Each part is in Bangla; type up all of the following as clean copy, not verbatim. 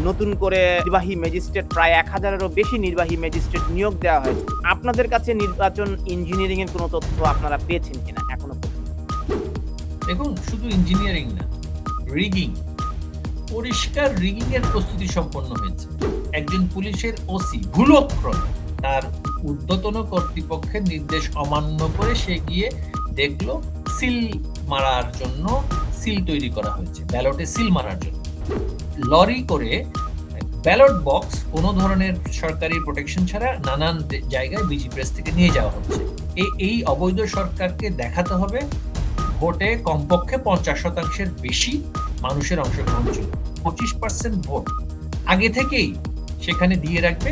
নতুন করে নির্বাহী ম্যাজিস্ট্রেট প্রায় ১,০০০-এরও বেশি নির্বাহী ম্যাজিস্ট্রেট নিয়োগ দেওয়া হয়েছে। আপনাদের কাছে নির্বাচন ইঞ্জিনিয়ারিং এর কোনো তথ্য আপনারা পেয়েছেন কিনা এখনো পর্যন্ত? দেখুন, শুধু ইঞ্জিনিয়ারিং না, রিগিং, পরিষ্কার রিগিং এর প্রস্তুতি সম্পন্ন হয়েছে। একজন পুলিশের ওসি ভুলক্রমে তার ঊর্ধ্বতন কর্তৃপক্ষের নির্দেশ অমান্য করে সে গিয়ে দেখলো সিল মারার জন্য সিল তৈরি করা হয়েছে, ব্যালটে সিল মারার জন্য লরি করে ব্যালট বক্স কোনো ধরনের সরকারি প্রোটেকশন ছাড়া নানান জায়গায় বিজি প্রেস থেকে নিয়ে যাওয়া হচ্ছে। এই অবৈধ সরকারকে দেখাতে হবে ভোটে কমপক্ষে 50% বেশি মানুষের অংশগ্রহণ ছিল। 25% ভোট আগে থেকেই সেখানে দিয়ে রাখবে।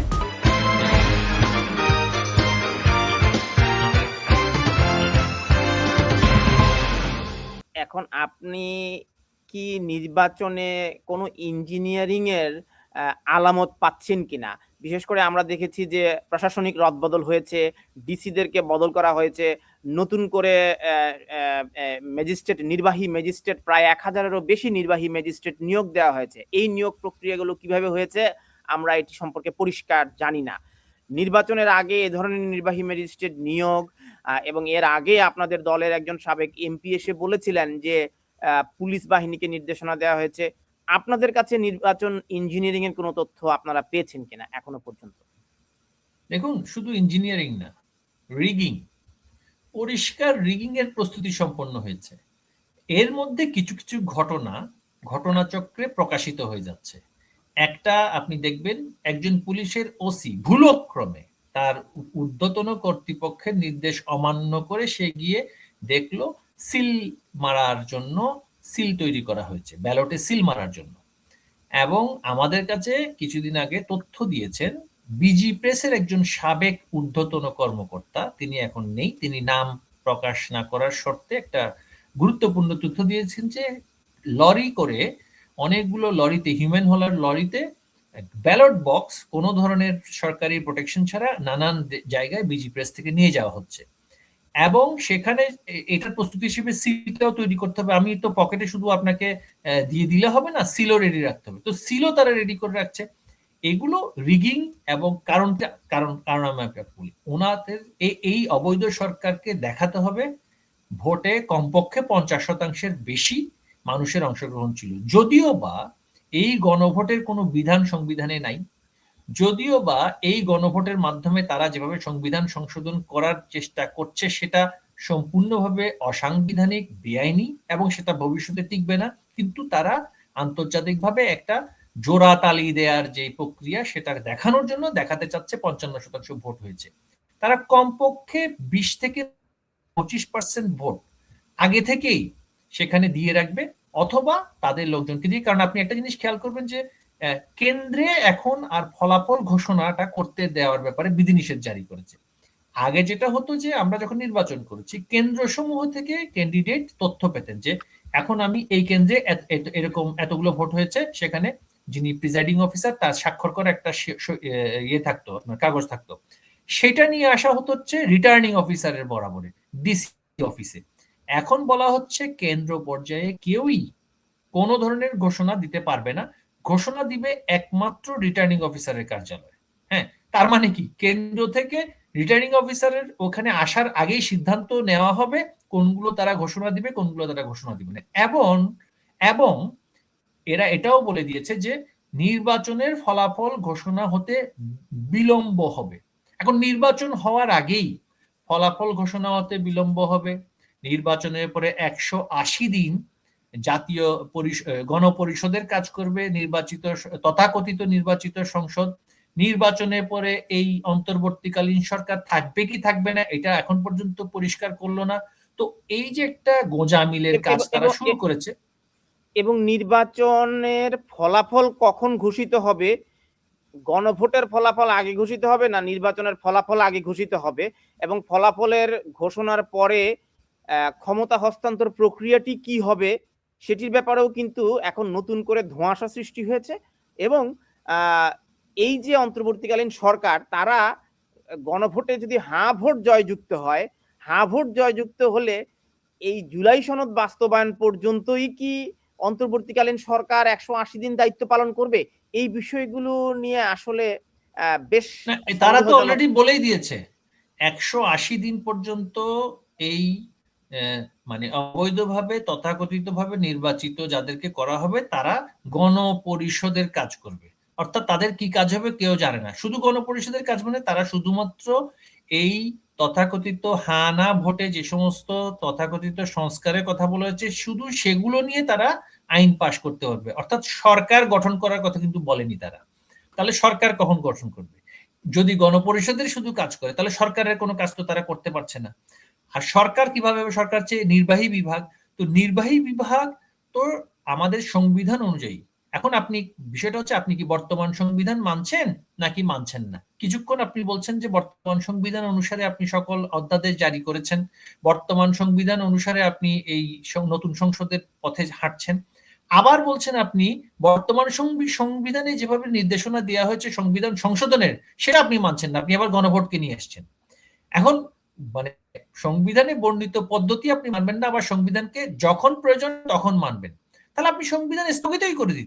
এখন আপনি কি নির্বাচনে কোনো ইঞ্জিনিয়ারিং এর আলামত পাচ্ছেন কিনা? বিশেষ করে আমরা দেখেছি যে প্রশাসনিক রদবদল হয়েছে, ডিসিদেরকে বদল করা হয়েছে, নতুন করে নির্বাহী ম্যাজিস্ট্রেট প্রায় ১,০০০-এরও বেশি নির্বাহী ম্যাজিস্ট্রেট নিয়োগ দেওয়া হয়েছে। এই নিয়োগ প্রক্রিয়াগুলো কিভাবে হয়েছে আমরা এটি সম্পর্কে পরিষ্কার জানি না। নির্বাচনের আগে এ ধরনের নির্বাহী ম্যাজিস্ট্রেট নিয়োগ এবং এর আগে আপনাদের দলের একজন সাবেক এমপি এসে বলেছিলেন যে পুলিশ বাহিনীকে নির্দেশনা দেওয়া হয়েছে। আপনাদের কাছে নির্বাচন ইঞ্জিনিয়ারিং এর কোনো তথ্য আপনারা পেয়েছেন কিনা এখনো পর্যন্ত? দেখুন, শুধু ইঞ্জিনিয়ারিং না, রিগিং, পরিষ্কার রিগিং এর প্রস্তুতি সম্পন্ন হয়েছে। এর মধ্যে কিছু কিছু ঘটনাচক্রে প্রকাশিত হয়ে যাচ্ছে। একটা আপনি দেখবেন, একজন পুলিশের ওসি ভুলক্রমে তার ঊর্ধ্বতন কর্তৃপক্ষের নির্দেশ অমান্য করে সে গিয়ে দেখলো সিল মারার জন্য সিল তৈরি করা হয়েছে, ব্যালটে সিল মারার জন্য। এবং আমাদের কাছে কিছুদিন আগে তথ্য দিয়েছেন বিজি প্রেসের একজন সাবেক ঊর্ধ্বতন কর্মকর্তা, তিনি এখন নেই, তিনি নাম প্রকাশ না করার শর্তে একটা গুরুত্বপূর্ণ তথ্য দিয়েছেন যে লরি করে অনেকগুলো লরিতে, হিউম্যান হোলার লরিতে ব্যালট বক্স কোনো ধরনের সরকারি প্রোটেকশন ছাড়া নানান জায়গায় বিজি প্রেস থেকে নিয়ে যাওয়া হচ্ছে। এবং সেখানে এটার প্রস্তুতি হিসেবে সিলটাও তৈরি করতে হবে। আমি তো পকেটে শুধু আপনাকে দিয়ে দিলে হবে না, সিলও রেডি রাখতে হবে। তো সিলও তারা রেডি করে রাখছে। এগুলো রিগিং এবং কারণ আমি আপনাকে বলি, ওনাদের এই অবৈধ সরকারকে দেখাতে হবে ভোটে কমপক্ষে 50%-এর বেশি মানুষের অংশগ্রহণ ছিল। যদিও বা এই গণভোটের কোনো বিধান সংবিধানে নাই, যদিও বা এই গণভোটের মাধ্যমে তারা যেভাবে সংবিধান সংশোধন করার চেষ্টা করছে সেটা সম্পূর্ণভাবে অসাংবিধানিক, বেআইনি এবং সেটা ভবিষ্যতে টিকবে না, কিন্তু তারা আন্তর্জাতিকভাবে একটা জোড়া তালি দেওয়ার যে প্রক্রিয়া সেটা দেখানোর জন্য দেখাতে চাচ্ছে 55% ভোট হয়েছে। তারা কমপক্ষে 20-25% ভোট আগে থেকেই সেখানে দিয়ে রাখবে, অথবা তাদের লোকজনকে দিয়ে। কারণ আপনি একটা জিনিস খেয়াল করবেন যে কেন্দ্রে এখন আর ফলাফল ঘোষণাটা করতে দেওয়ার ব্যাপারে বিধিনিষেধ জারি করেছে। আগে যেটা হতো যে আমরা যখন নির্বাচন করেছি কেন্দ্র সমূহ থেকে ক্যান্ডিডেট তথ্য পেতেন যে এখন আমি এই কেন্দ্রে এরকম এতগুলো ভোট হয়েছে, সেখানে যিনি প্রিজাইডিং অফিসার তার স্বাক্ষর করা একটা ইয়ে থাকতো, আপনার কাগজ থাকতো। সেটা নিয়ে আসা হতো হচ্ছে রিটার্নিং অফিসারের বরাবরে, ডিসি অফিসে। এখন বলা হচ্ছে কেন্দ্র পর্যায়ে কেউই কোনো ধরনের ঘোষণা দিতে পারবে না, ঘোষণা দিবে একমাত্র রিটার্নিং অফিসারের কার্যালয়। হ্যাঁ, তার মানে কি কেন্দ্র থেকে রিটার্নিং অফিসারের ওখানে আসার আগেই সিদ্ধান্ত নেওয়া হবে কোনগুলো তারা ঘোষণা দিবে, কোনগুলো তারা ঘোষণা দিবে না। এবং এরা এটাও বলে দিয়েছে যে নির্বাচনের ফলাফল ঘোষণা হতে বিলম্ব হবে। এখন নির্বাচন হওয়ার আগেই ফলাফল ঘোষণা হতে বিলম্ব হবে, নির্বাচনের পরে 180 দিন জাতীয় গণপরিষদের কাজ করবে তথাকথিত নির্বাচিত সংসদ। নির্বাচনের পরে এই অন্তর্বর্তীকালীন সরকার থাকবে কি থাকবে না এটা এখন পর্যন্ত পরিষ্কার করলো না। তো এই যে একটা গোঁজামিলের কাজ তারা শুরু করেছে। এবং নির্বাচনের ফলাফল কখন ঘোষিত হবে? গণভোটের ফলাফল আগে ঘোষিত হবে না নির্বাচনের ফলাফল আগে ঘোষিত হবে? এবং ফলাফলের ঘোষণার পরে ক্ষমতা হস্তান্তর প্রক্রিয়াটি কি হবে সেটির ব্যাপারেও কিন্তু এখন নতুন করে ধোঁয়াশা সৃষ্টি হয়েছে। এবং এই যে অন্তর্বর্তীকালীন সরকার, তারা গণভোটে যদি হাঁ ভোট জয়যুক্ত হয়, হাঁ ভোট জয়যুক্ত হলে এই জুলাই সনদ বাস্তবায়ন পর্যন্তই কি অন্তর্বর্তীকালীন সরকার 180 দিন দায়িত্ব পালন করবে? এই বিষয়গুলো নিয়ে আসলে বেশ না, তারা তো সন্দেহজনক। অলরেডি বলেই দিয়েছে 180 দিন পর্যন্ত এই মানে অবৈধভাবে তথাকথিতভাবে নির্বাচিত যাদেরকে করা হবে তারা গণপরিষদের কাজ করবে। অর্থাৎ তাদের কি কাজ হবে কেউ জানে না। শুধু গণপরিষদের কাজ মানে তারা শুধুমাত্র এই তথাকথিত হ্যাঁ না ভোটে যে সমস্ত তথাকথিত সংস্কারের কথা বলা হয়েছে শুধু সেগুলো নিয়ে তারা আইন পাশ করতে পারবে। অর্থাৎ সরকার গঠন করার কথা কিন্তু বলেনি তারা। তাহলে সরকার কখন গঠন করবে? যদি গণপরিষদের শুধু কাজ করে তাহলে সরকারের কোনো কাজ তো তারা করতে পারছে না। আর সরকার কিভাবে হবে? সরকার চেয়ে নির্বাহী বিভাগ, তো নির্বাহী বিভাগ তো আমাদের সংবিধান অনুযায়ী। এখন আপনি বিষয়টা হচ্ছে আপনি কি বর্তমান সংবিধান মানছেন নাকি মানছেন না। কিছুক্ষণ আপনি বলছেন যে বর্তমান সংবিধান অনুসারে আপনি সকল অধ্যাদেশ জারি করেছেন, বর্তমান সংবিধান অনুসারে আপনি এই নতুন সংসদের পথে হাঁটছেন। আবার বলছেন আপনি বর্তমান সংবিধানে যেভাবে নির্দেশনা দেওয়া হয়েছে সংবিধান সংশোধনের সেটা আপনি মানছেন না, আপনি আবার গণভোটকে নিয়ে এসছেন। এখন মানে সংবিধানে বর্ণিত পদ্ধতি আপনি মানবেন না, আবার সংবিধানকে যখন প্রয়োজন তখন মানবেন, তাহলে আপনি সংবিধান স্থগিতই করে দিন।